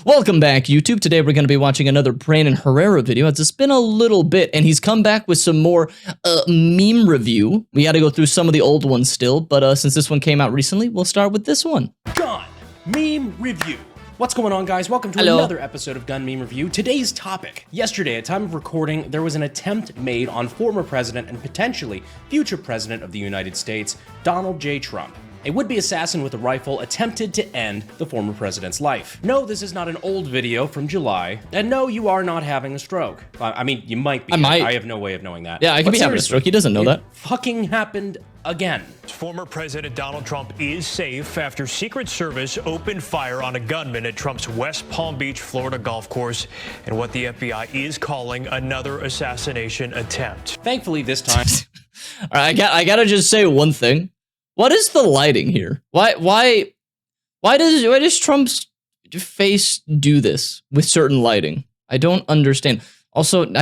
Welcome back, YouTube. Today we're going to be watching another Brandon Herrera video. It's been a little bit, and he's come back with some more meme review. We had to go through some of the old ones still, but since this one came out recently, we'll start with this one. Gun Meme Review. What's going on, guys? Welcome to another episode of Gun Meme Review. Today's topic. Yesterday, at time of recording, there was an attempt made on former president and potentially future president of the United States, Donald J. Trump. A would-be assassin with a rifle attempted to end the former president's life. No, this is not an old video from July, and no, you are not having a stroke. I mean, you might be. I might. I have no way of knowing that. Yeah, I could be having a stroke. He doesn't know that. Fucking happened again. Former President Donald Trump is safe after Secret Service opened fire on a gunman at Trump's West Palm Beach, Florida golf course, and what the FBI is calling another assassination attempt. Thankfully, this time. All right, I gotta just say one thing. What is the lighting here? Why does Trump's face do this with certain lighting? I don't understand. Also,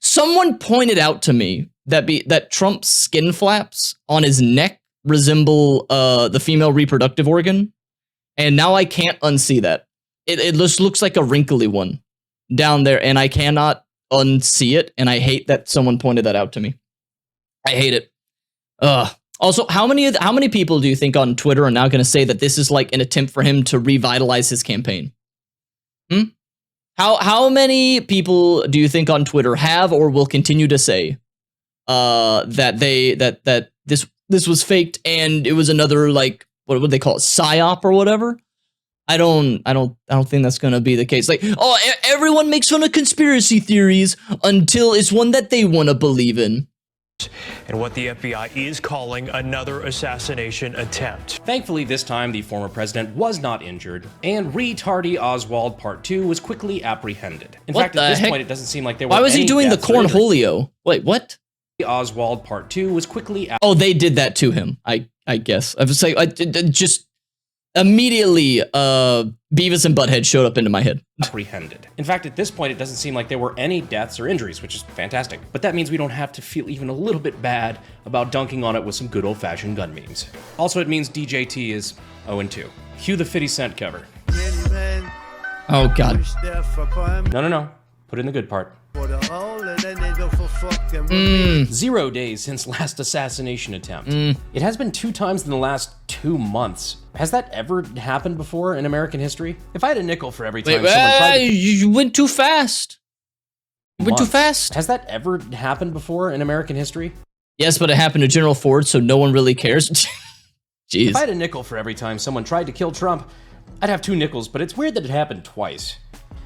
someone pointed out to me that Trump's skin flaps on his neck resemble the female reproductive organ, and now I can't unsee that. It just looks like a wrinkly one down there, and I cannot unsee it, and I hate that someone pointed that out to me. I hate it. Also, how many people do you think on Twitter are now going to say that this is like an attempt for him to revitalize his campaign? How many people do you think on Twitter have or will continue to say that this was faked and it was another, like, what would they call it, psyop or whatever? I don't think that's going to be the case. Like, oh, everyone makes fun of conspiracy theories until it's one that they want to believe in. And what the FBI is calling another assassination attempt. Thankfully, this time the former president was not injured, and Retardy Oswald Part 2 was quickly apprehended. In fact, at this point, it doesn't seem like there were. Why was he doing the cornholio? Wait, what? Oswald Part 2 was quickly. Oh, they did that to him. I guess. I was like, just immediately, Beavis and Butthead showed up into my head. Apprehended. In fact, at this point, it doesn't seem like there were any deaths or injuries, which is fantastic. But that means we don't have to feel even a little bit bad about dunking on it with some good old-fashioned gun memes. Also, it means DJT is 0-2. Cue the 50 Cent cover. Oh, God. No. Put in the good part. 0 days since last assassination attempt. It has been 2 times in the last 2 months. Has that ever happened before in American history? If I had a nickel for every time someone tried to... You went too fast. You went too fast. Has that ever happened before in American history? Yes, but it happened to General Ford, so no one really cares. Jeez. If I had a nickel for every time someone tried to kill Trump, I'd have 2 nickels, but it's weird that it happened twice.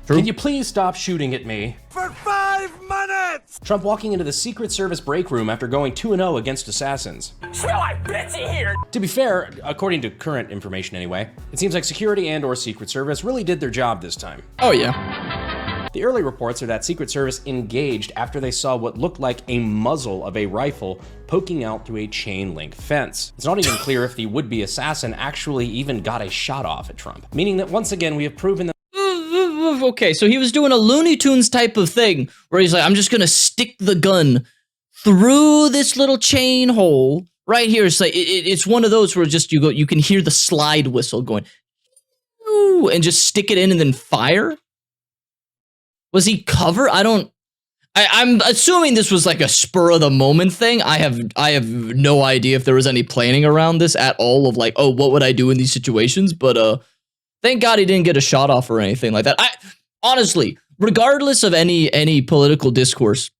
True. Can you please stop shooting at me? For 5 minutes! Trump walking into the Secret Service break room after going 2-0 against assassins. Smell like Betsy here! To be fair, according to current information anyway, it seems like security and/or Secret Service really did their job this time. Oh, yeah. The early reports are that Secret Service engaged after they saw what looked like a muzzle of a rifle poking out through a chain-link fence. It's not even clear if the would-be assassin actually even got a shot off at Trump, meaning that once again we have proven that okay, so he was doing a Looney Tunes type of thing where he's like, I'm just gonna stick the gun through this little chain hole right here. It's like it's one of those where just you can hear the slide whistle going, and just stick it in and then fire. Was he cover? I'm assuming this was like a spur of the moment thing. I have no idea if there was any planning around this at all of like, oh, what would I do in these situations? But thank God he didn't get a shot off or anything like that. Honestly, regardless of any political discourse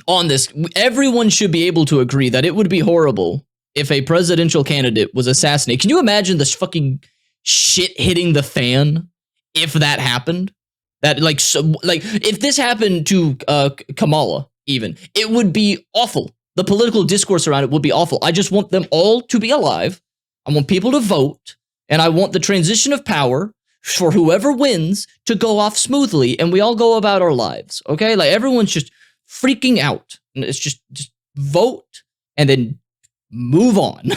on this, everyone should be able to agree that it would be horrible if a presidential candidate was assassinated. Can you imagine this fucking shit hitting the fan if that happened? That if this happened to Kamala, even, it would be awful. The political discourse around it would be awful. I just want them all to be alive. I want people to vote. And I want the transition of power for whoever wins to go off smoothly, and we all go about our lives, okay? Like, everyone's just freaking out. And it's just vote, and then move on.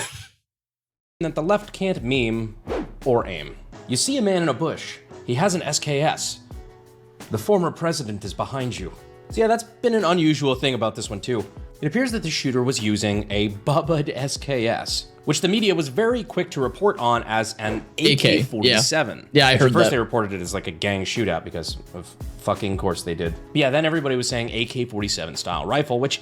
That the left can't meme or aim. You see a man in a bush. He has an SKS. The former president is behind you. So yeah, that's been an unusual thing about this one too. It appears that the shooter was using a Bubba SKS, which the media was very quick to report on as an AK-47. Yeah, I heard First that. they reported it as like a gang shootout because of fucking course they did. But yeah, then everybody was saying AK-47 style rifle, which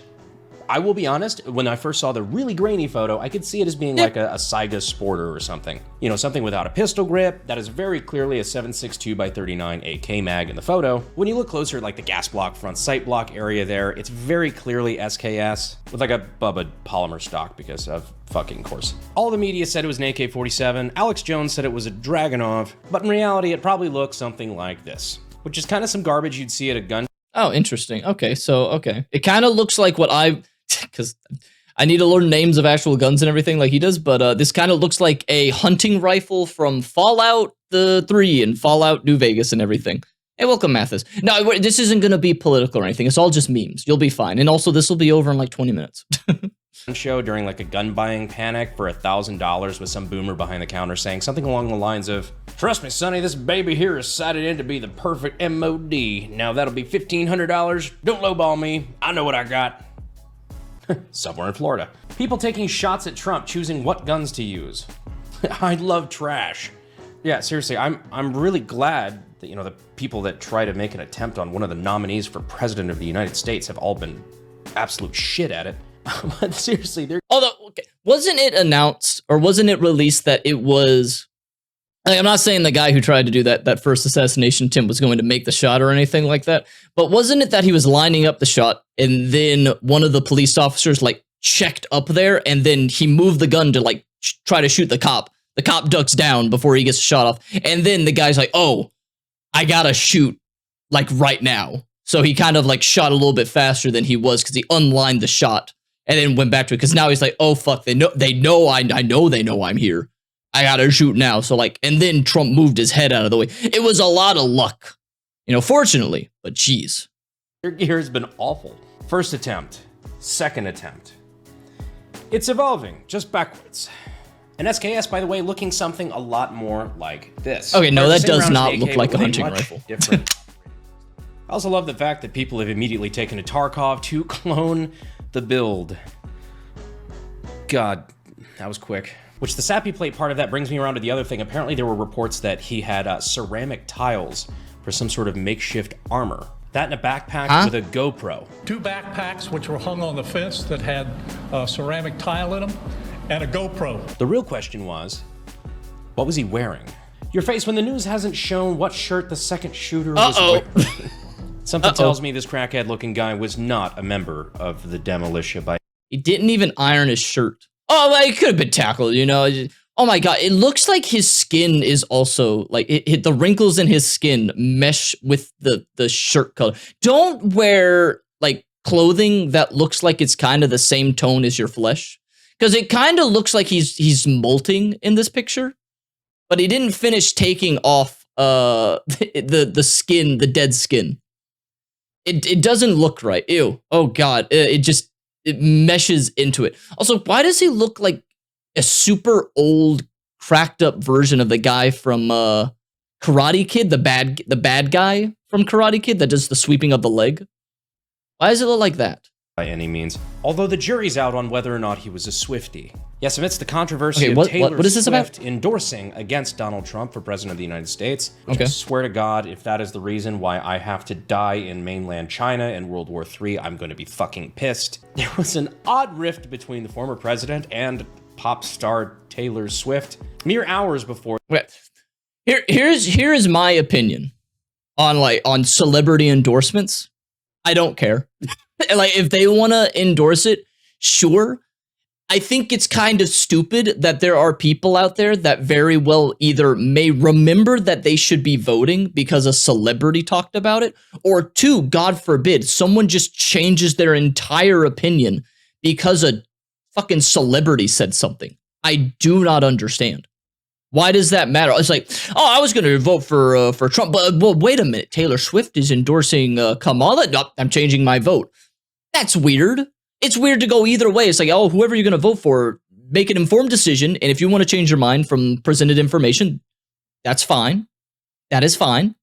I will be honest, when I first saw the really grainy photo, I could see it as being like a Saiga Sporter or something. You know, something without a pistol grip. That is very clearly a 7.62x39 AK mag in the photo. When you look closer at like the gas block, front sight block area there, it's very clearly SKS with like a Bubba polymer stock because of fucking course. All the media said it was an AK-47. Alex Jones said it was a Dragunov, but in reality, it probably looks something like this, which is kind of some garbage you'd see at a gun. Oh, interesting. Okay, so, okay. It kind of looks like what because I need to learn names of actual guns and everything like he does, but this kind of looks like a hunting rifle from Fallout 3 and Fallout New Vegas and everything. Hey, welcome, Mathis. No, this isn't going to be political or anything. It's all just memes. You'll be fine. And also, this will be over in like 20 minutes. Show during like a gun buying panic for $1,000 with some boomer behind the counter saying something along the lines of, "Trust me, Sonny, this baby here is sighted in to be the perfect MOD. Now that'll be $1,500. Don't lowball me. I know what I got." Somewhere in Florida. People taking shots at Trump choosing what guns to use. I love trash. Yeah, seriously, I'm really glad that, you know, the people that try to make an attempt on one of the nominees for president of the United States have all been absolute shit at it. But seriously, they're... Although, okay, wasn't it announced or wasn't it released that it was... Like, I'm not saying the guy who tried to do that first assassination attempt was going to make the shot or anything like that, but wasn't it that he was lining up the shot and then one of the police officers like checked up there and then he moved the gun to like try to shoot the cop. The cop ducks down before he gets shot off. And then the guy's like, "Oh, I gotta shoot like right now." So he kind of like shot a little bit faster than he was because he unlined the shot and then went back to it. Because now he's like, "Oh fuck, they know I know they know I'm here. I gotta shoot now." So like, and then Trump moved his head out of the way. It was a lot of luck, you know, fortunately, but geez. Their gear has been awful. First attempt, second attempt. It's evolving, just backwards. An SKS, by the way, looking something a lot more like this. Okay, no, Whereas that the same does round not AK look like a with hunting much rifle. Different. I also love the fact that people have immediately taken to Tarkov to clone the build. God, that was quick. Which the sappy plate part of that brings me around to the other thing. Apparently there were reports that he had ceramic tiles for some sort of makeshift armor. That in a backpack with a GoPro. 2 backpacks which were hung on the fence that had ceramic tile in them and a GoPro. The real question was, what was he wearing? Your face when the news hasn't shown what shirt the second shooter was wearing. Something tells me this crackhead looking guy was not a member of the demolition by... He didn't even iron his shirt. Oh, well, it could have been tackled, you know. Oh my god, it looks like his skin is also like the wrinkles in his skin mesh with the shirt color. Don't wear like clothing that looks like it's kind of the same tone as your flesh, because it kind of looks like he's molting in this picture, but he didn't finish taking off the skin, the dead skin. It doesn't look right. Ew. Oh god, it meshes into it. Also, why does he look like a super old, cracked up version of the guy from Karate Kid, the bad guy from Karate Kid that does the sweeping of the leg? Why does it look like that? By any means. Although the jury's out on whether or not he was a Swiftie. Yes, amidst the controversy of Taylor what is this Swift about? endorsing against Donald Trump for president of the United States. Which Okay. I swear to God, if that is the reason why I have to die in mainland China in World War III, I'm going to be fucking pissed. There was an odd rift between the former president and pop star Taylor Swift mere hours before. Okay. Here is my opinion on celebrity endorsements. I don't care. Like, if they want to endorse it, sure. I think it's kind of stupid that there are people out there that very well either may remember that they should be voting because a celebrity talked about it, or two, God forbid, someone just changes their entire opinion because a fucking celebrity said something. I do not understand. Why does that matter? It's like, oh, I was going to vote for Trump, but well, wait a minute. Taylor Swift is endorsing Kamala. No, I'm changing my vote. That's weird. It's weird to go either way. It's like, oh, whoever you're going to vote for, make an informed decision. And if you want to change your mind from presented information, that's fine. That is fine.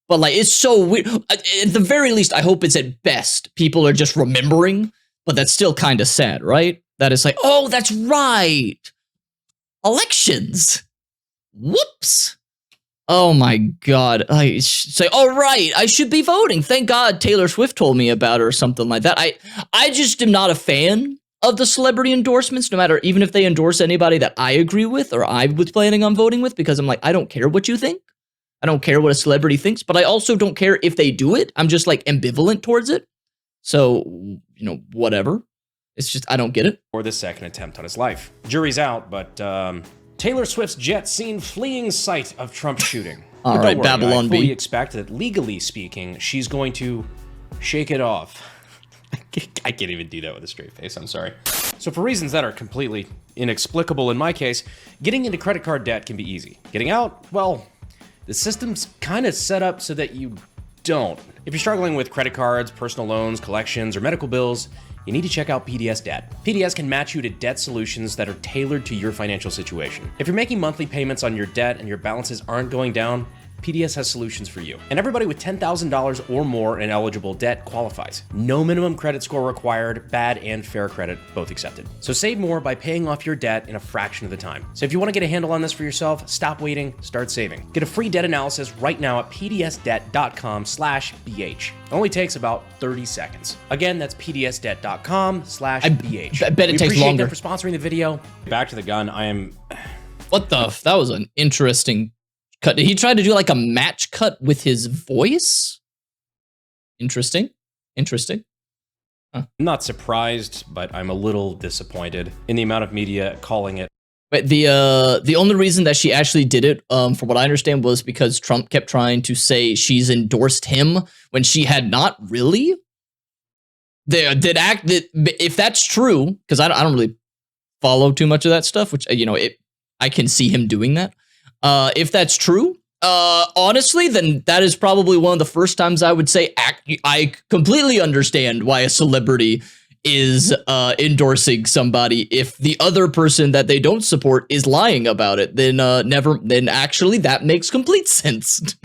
But like, it's so weird. At the very least, I hope it's at best people are just remembering But that's still kind of sad, right? That it's like, oh, that's right. Elections. Whoops. Oh my God. I say, all right, I should be voting. Thank God Taylor Swift told me about it or something like that. I just am not a fan of the celebrity endorsements, no matter, even if they endorse anybody that I agree with or I was planning on voting with, because I'm like, I don't care what you think. I don't care what a celebrity thinks, but I also don't care if they do it. I'm just like ambivalent towards it. So, you know, whatever. It's just, I don't get it. Or the second attempt on his life. Jury's out, but Taylor Swift's jet seen fleeing site of Trump shooting. All right, Babylon I fully B. expect that, legally speaking, she's going to shake it off. I can't even do that with a straight face, I'm sorry. So for reasons that are completely inexplicable in my case, getting into credit card debt can be easy. Getting out, well, the system's kind of set up so that you don't. If you're struggling with credit cards, personal loans, collections, or medical bills, you need to check out PDS Debt. PDS can match you to debt solutions that are tailored to your financial situation. If you're making monthly payments on your debt and your balances aren't going down, PDS has solutions for you. And everybody with $10,000 or more in eligible debt qualifies. No minimum credit score required, bad and fair credit, both accepted. So save more by paying off your debt in a fraction of the time. So if you want to get a handle on this for yourself, stop waiting, start saving. Get a free debt analysis right now at pdsdebt.com/BH. It only takes about 30 seconds. Again, that's pdsdebt.com/BH. I bet it takes longer. For sponsoring the video. Back to the gun. What the? That was an interesting cut. Did he try to do like a match cut with his voice? Interesting. Interesting. I'm not surprised, but I'm a little disappointed in the amount of media calling it. But the only reason that she actually did it, from what I understand, was because Trump kept trying to say she's endorsed him when she had not really. If that's true, because I don't really follow too much of that stuff, which, you know, I can see him doing that. If that's true, honestly, then that is probably one of the first times I would say I completely understand why a celebrity is endorsing somebody. If the other person that they don't support is lying about it, then then actually that makes complete sense.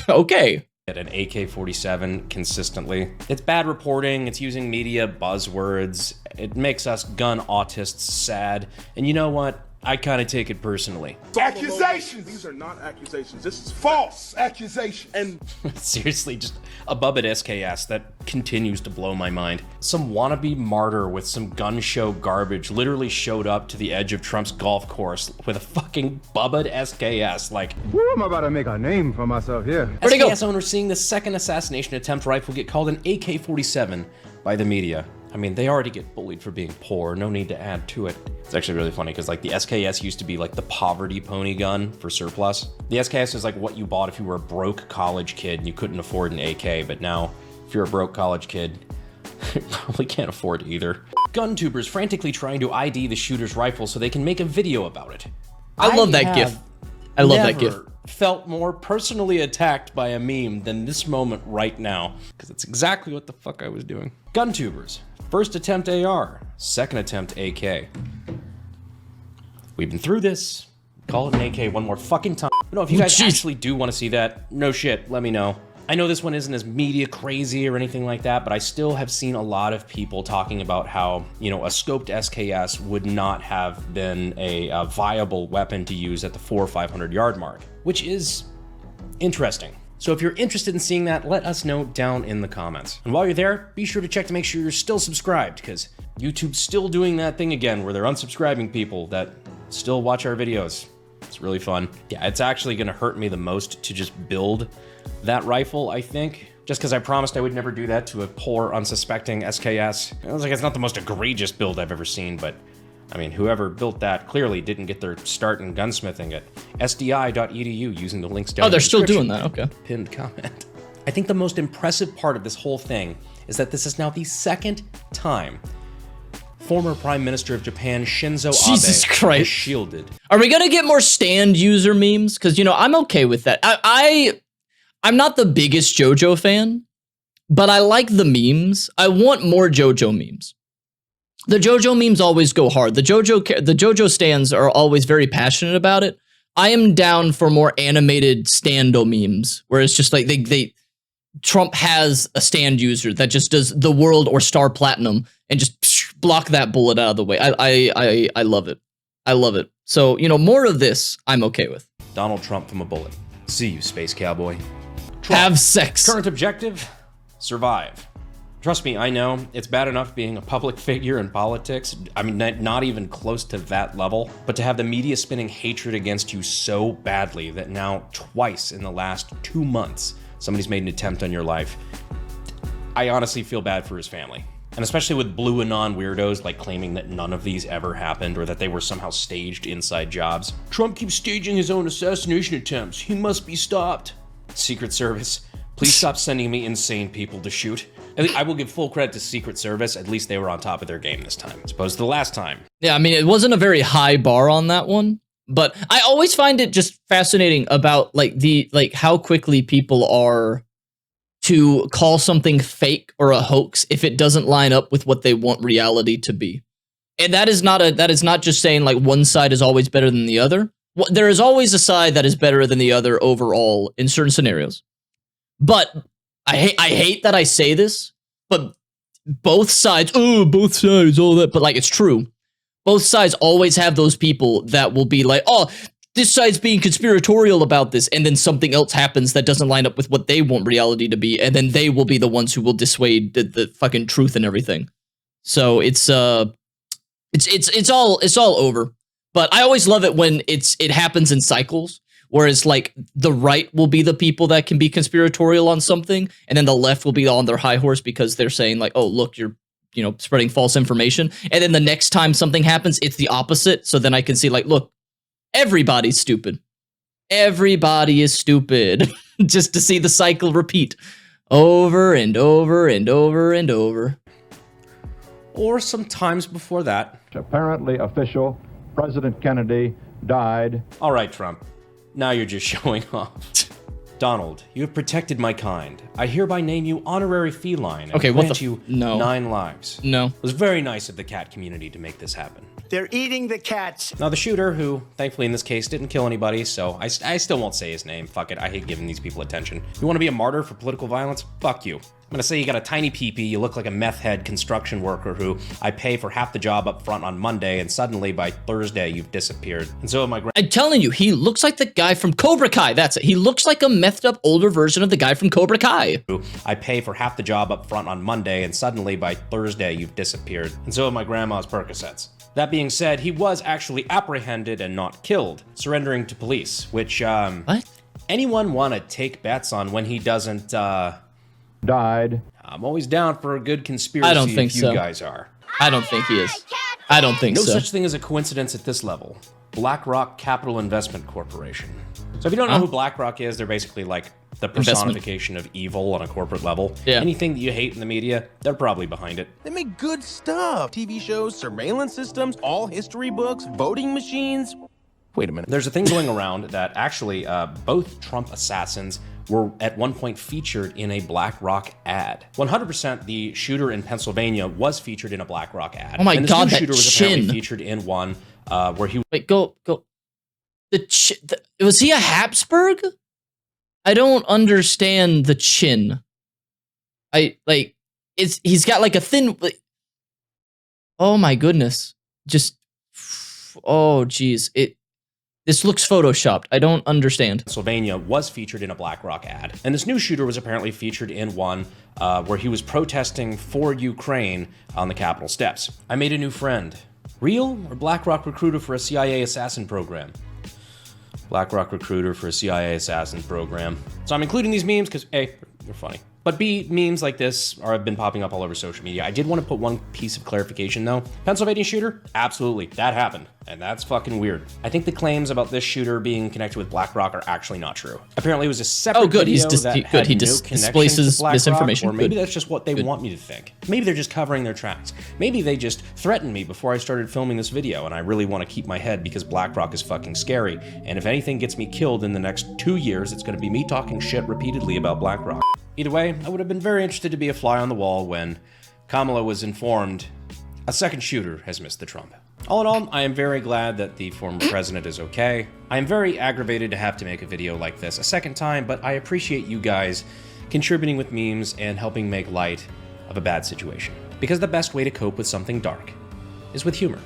Okay. At an AK-47 consistently. It's bad reporting, it's using media buzzwords, it makes us gun autists sad, and you know what? I kind of take it personally. Accusations! These are not accusations. This is false accusations. And seriously, just above at SKS, that continues to blow my mind. Some wannabe martyr with some gun show garbage literally showed up to the edge of Trump's golf course with a fucking Bubba SKS. Like, woo, I'm about to make a name for myself here. SKS owner seeing the second assassination attempt rifle get called an AK-47 by the media. I mean, they already get bullied for being poor, no need to add to it. It's actually really funny because like the SKS used to be like the poverty pony gun for surplus. The SKS is like what you bought if you were a broke college kid and you couldn't afford an AK, but now if you're a broke college kid, you probably can't afford either. Gun tubers frantically trying to ID the shooter's rifle so they can make a video about it. I love that gif. I love that gif. Felt more personally attacked by a meme than this moment right now, because it's exactly what the fuck I was doing. Gun tubers. First attempt AR, second attempt AK. We've been through this. Call it an AK one more fucking time. No, if you guys actually do want to see that, no shit, let me know. I know this one isn't as media crazy or anything like that, but I still have seen a lot of people talking about how, you know, a scoped SKS would not have been a viable weapon to use at the 400 or 500 yard mark, which is interesting. So if you're interested in seeing that, let us know down in the comments. And while you're there, be sure to check to make sure you're still subscribed, because YouTube's still doing that thing again where they're unsubscribing people that still watch our videos. It's really fun. Yeah, it's actually gonna hurt me the most to just build that rifle, I think. Just because I promised I would never do that to a poor, unsuspecting SKS. It was like, it's not the most egregious build I've ever seen, but I mean, whoever built that clearly didn't get their start in gunsmithing at sdi.edu using the links down. Oh, they're still doing that, okay. Pinned comment. I think the most impressive part of this whole thing is that this is now the second time former Prime Minister of Japan Shinzo Abe is shielded. Are we gonna get more stand user memes? Because, you know, I'm okay with that. I'm not the biggest JoJo fan, but I like the memes. I want more JoJo memes. The JoJo memes always go hard. The JoJo stands are always very passionate about it. I am down for more animated stando memes, where it's just like Trump has a stand user that just does the world or star platinum and just block that bullet out of the way. I love it. I love it. So, you know, more of this, I'm okay with. Donald Trump from a bullet. See you, space cowboy. Trump. Have sex. Current objective, survive. Trust me, I know it's bad enough being a public figure in politics. I mean, not even close to that level, but to have the media spinning hatred against you so badly that now twice in the last 2 months, somebody's made an attempt on your life. I honestly feel bad for his family. And especially with blue anon weirdos like claiming that none of these ever happened or that they were somehow staged inside jobs. Trump keeps staging his own assassination attempts. He must be stopped. Secret Service, please stop sending me insane people to shoot. I will give full credit to Secret Service. At least they were on top of their game this time, as opposed to the last time. Yeah, I mean, it wasn't a very high bar on that one, but I always find it just fascinating about like how quickly people are to call something fake or a hoax if it doesn't line up with what they want reality to be. And that is not just saying like one side is always better than the other. There is always a side that is better than the other overall in certain scenarios. But I hate that I say this, but both sides, all that, but like it's true. Both sides always have those people that will be like, oh, this side's being conspiratorial about this, and then something else happens that doesn't line up with what they want reality to be, and then they will be the ones who will dissuade the fucking truth and everything. So it's all over. But I always love it when it happens in cycles, whereas like the right will be the people that can be conspiratorial on something, and then the left will be on their high horse because they're saying like, oh, look, you're, you know, spreading false information. And then the next time something happens, it's the opposite. So then I can see like, look, everybody's stupid. Everybody is stupid. Just to see the cycle repeat over and over and over and over. Or sometimes before that. Apparently official. President Kennedy died. All right, Trump. Now you're just showing off. Donald, you have protected my kind. I hereby name you honorary feline and grant you 9 lives. No. It was very nice of the cat community to make this happen. They're eating the cats. Now the shooter, who thankfully in this case didn't kill anybody, so I still won't say his name. Fuck it, I hate giving these people attention. You want to be a martyr for political violence? Fuck you. I'm gonna say you got a tiny peepee, you look like a meth head construction worker who I pay for half the job up front on Monday, and suddenly by Thursday you've disappeared. And so my I'm telling you, he looks like the guy from Cobra Kai. That's it. He looks like a methed up older version of the guy from Cobra Kai. I pay for half the job up front on Monday, and suddenly by Thursday you've disappeared. And so my grandma's Percocets. That being said, he was actually apprehended and not killed, surrendering to police, which, What? Anyone want to take bets on when he doesn't, died. I'm always down for a good conspiracy. I don't think if you so. guys are. I don't think he is. I don't think No so. such thing as a coincidence at this level. BlackRock Capital Investment Corporation. So if you don't know who BlackRock is, they're basically like the personification of evil on a corporate level. Yeah. Anything that you hate in the media, they're probably behind it. They make good stuff. TV shows, surveillance systems, all history books, voting machines. Wait a minute. There's a thing going around that actually both Trump assassins were at one point featured in a BlackRock ad. 100% the shooter in Pennsylvania was featured in a BlackRock ad. Oh my and this God, new that shooter was apparently chin. featured in one where he Wait, go. Was he a Habsburg? I don't understand the chin. He's got like a thin. Oh my goodness! Oh geez, this looks photoshopped. I don't understand. Pennsylvania was featured in a BlackRock ad. And this new shooter was apparently featured in one where he was protesting for Ukraine on the Capitol steps. I made a new friend. Real or BlackRock recruiter for a CIA assassin program? BlackRock recruiter for a CIA assassin program. So I'm including these memes because A, they're funny. But B, memes like this have been popping up all over social media. I did want to put one piece of clarification though. Pennsylvania shooter? Absolutely, that happened. And that's fucking weird. I think the claims about this shooter being connected with BlackRock are actually not true. Apparently it was a separate video that had no displaces to BlackRock, misinformation. or maybe that's just what they want me to think. Maybe they're just covering their tracks. Maybe they just threatened me before I started filming this video and I really want to keep my head because BlackRock is fucking scary. And if anything gets me killed in the next 2 years, it's going to be me talking shit repeatedly about BlackRock. Either way, I would have been very interested to be a fly on the wall when Kamala was informed a second shooter has missed the Trump. All in all, I am very glad that the former president is okay. I am very aggravated to have to make a video like this a second time, but I appreciate you guys contributing with memes, and helping make light of a bad situation. Because the best way to cope with something dark is with humor.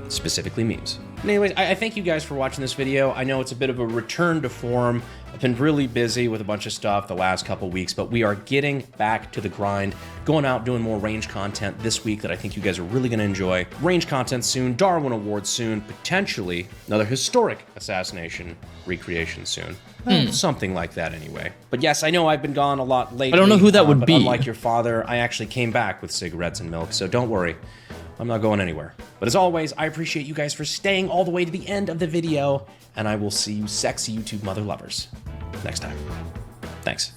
Specifically memes. Anyways, I thank you guys for watching this video. I know it's a bit of a return to form. I've been really busy with a bunch of stuff the last couple weeks, but we are getting back to the grind, going out doing more range content this week that I think you guys are really going to enjoy. Range content soon, Darwin Awards soon, potentially another historic assassination recreation soon. Well, something like that anyway. But yes, I know I've been gone a lot lately. I don't know who that would but be. Unlike your father, I actually came back with cigarettes and milk, so don't worry. I'm not going anywhere. But as always, I appreciate you guys for staying all the way to the end of the video, and I will see you sexy YouTube mother lovers next time. Thanks.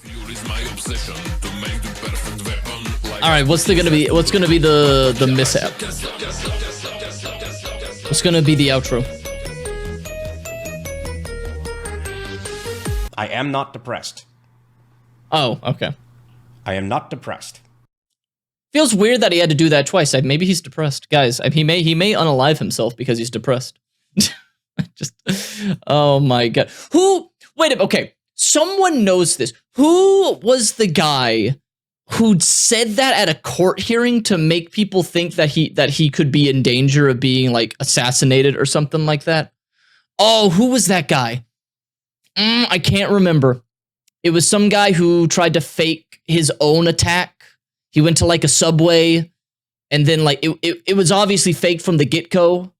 All right, what's gonna be the mishap? What's gonna be the outro? I am not depressed. Oh, okay. I am not depressed. Feels weird that he had to do that twice. Maybe he's depressed, guys. He may unalive himself because he's depressed. Just, oh my god. Who? Wait. Okay. Someone knows this. Who was the guy who said that at a court hearing to make people think that he could be in danger of being like assassinated or something like that? Oh, who was that guy? I can't remember. It was some guy who tried to fake his own attack. He went to like a Subway, and then like it was obviously fake from the get-go.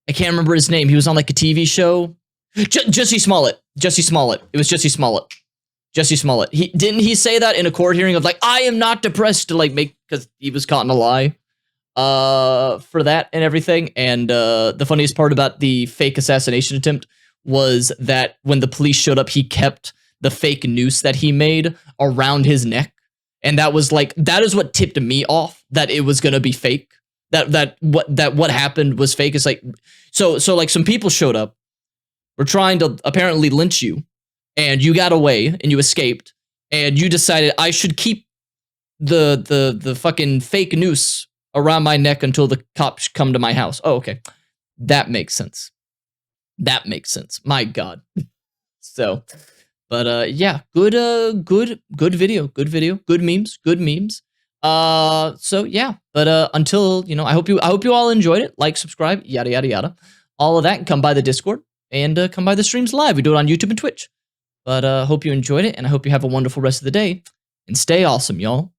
I can't remember his name. He was on like a TV show. Jussie Smollett. Jussie Smollett. It was Jussie Smollett. Jussie Smollett. Didn't he say that in a court hearing of like, I am not depressed, to like make, because he was caught in a lie for that and everything. And the funniest part about the fake assassination attempt was that when the police showed up, he kept the fake noose that he made around his neck. And that was like, that is what tipped me off that it was going to be fake. That what happened was fake. It's like, so like some people showed up, were trying to apparently lynch you, and you got away and you escaped, and you decided I should keep the fucking fake noose around my neck until the cops come to my house. Oh, okay. That makes sense. That makes sense. My God. So, but yeah, good video, good memes. So yeah, but until, you know, I hope you all enjoyed it. Like, subscribe, yada yada yada, all of that, and come by the Discord and come by the streams live. We do it on YouTube and Twitch. But hope you enjoyed it, and I hope you have a wonderful rest of the day, and stay awesome, y'all.